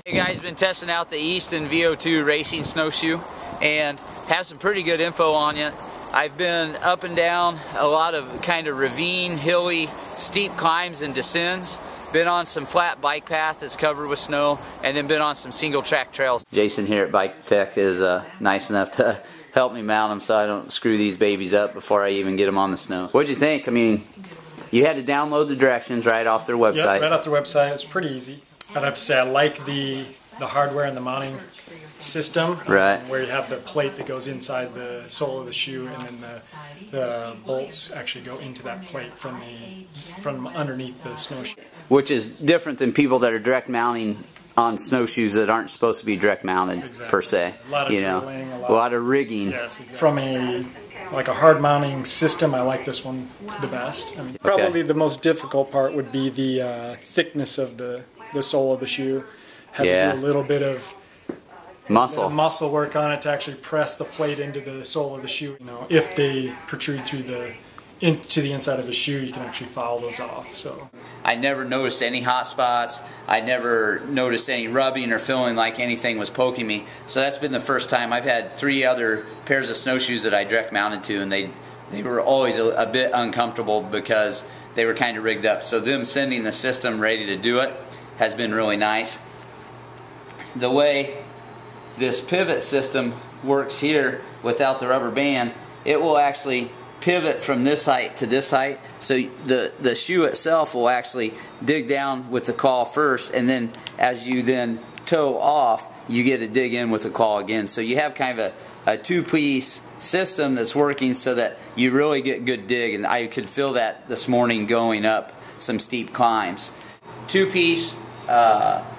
Hey guys, been testing out the Easton VO2 Racing snowshoe and have some pretty good info on it. I've been up and down a lot of kind of ravine, hilly, steep climbs and descents. Been on some flat bike path that's covered with snow, and then been on some single track trails. Jason here at Bike Tech is nice enough to help me mount them so I don't screw these babies up before I even get them on the snow. What'd you think? I mean, you had to download the directions right off their website. Yep, right off their website. It's pretty easy. I'd have to say I like the hardware and the mounting system, right, where you have the plate that goes inside the sole of the shoe, and then the bolts actually go into that plate from underneath the snowshoe. Which is different than people that are direct mounting on snowshoes that aren't supposed to be direct mounted, exactly, per se. A lot of drilling, a lot of rigging. Yes, exactly. From a hard mounting system, I like this one the best. I mean, probably the most difficult part would be the thickness of the sole of the shoe. Have to do a little bit of muscle work on it to actually press the plate into the sole of the shoe. You know, if they protrude through into the inside of the shoe, you can actually foul those off. So I never noticed any hot spots. I never noticed any rubbing or feeling like anything was poking me. So that's been the first time. I've had 3 other pairs of snowshoes that I direct mounted to, and they were always a bit uncomfortable because they were kind of rigged up. So them sending the system ready to do it has been really nice. The way this pivot system works here without the rubber band, it will actually pivot from this height to this height. So the shoe itself will actually dig down with the claw first, and then as you then toe off, you get to dig in with the claw again. So you have kind of a 2-piece system that's working so that you really get good dig, and I could feel that this morning going up some steep climbs. 2-piece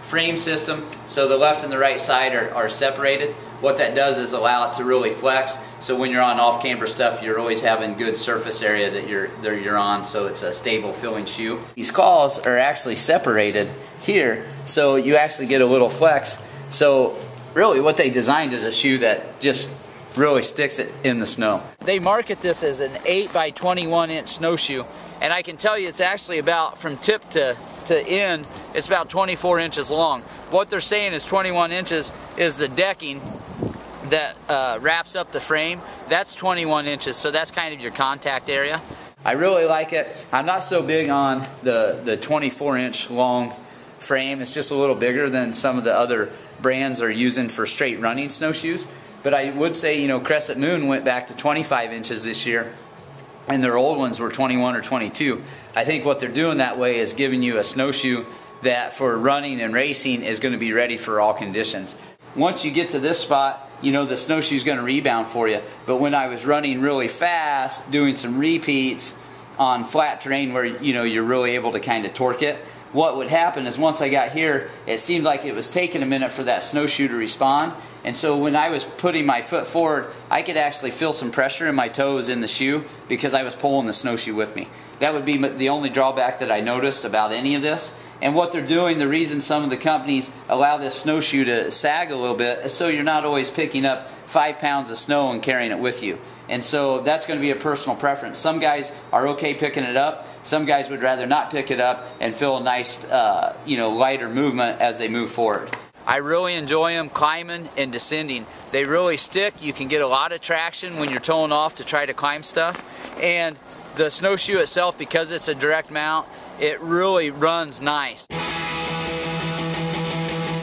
frame system, so the left and the right side are separated. What that does is allow it to really flex, so when you're on off-camber stuff, you're always having good surface area that you're on, so it's a stable feeling shoe. These claws are actually separated here, so you actually get a little flex. So really what they designed is a shoe that just really sticks it in the snow. They market this as an 8 by 21 inch snowshoe, and I can tell you it's actually about, from tip to end, it's about 24 inches long. What they're saying is 21 inches is the decking that wraps up the frame. That's 21 inches, so that's kind of your contact area. I really like it. I'm not so big on the 24 inch long frame. It's just a little bigger than some of the other brands are using for straight running snowshoes. But I would say, you know, Crescent Moon went back to 25 inches this year, and their old ones were 21 or 22. I think what they're doing that way is giving you a snowshoe that for running and racing is going to be ready for all conditions. Once you get to this spot, you know the snowshoe's going to rebound for you. But when I was running really fast, doing some repeats on flat terrain where, you know, you're really able to kind of torque it, what would happen is once I got here, it seemed like it was taking a minute for that snowshoe to respond. And so when I was putting my foot forward, I could actually feel some pressure in my toes in the shoe because I was pulling the snowshoe with me. That would be the only drawback that I noticed about any of this. And what they're doing, the reason some of the companies allow this snowshoe to sag a little bit is so you're not always picking up 5 pounds of snow and carrying it with you. And so that's going to be a personal preference. Some guys are okay picking it up. Some guys would rather not pick it up and feel a nice, you know, lighter movement as they move forward. I really enjoy them climbing and descending. They really stick. You can get a lot of traction when you're toeing off to try to climb stuff. And the snowshoe itself, because it's a direct mount, it really runs nice.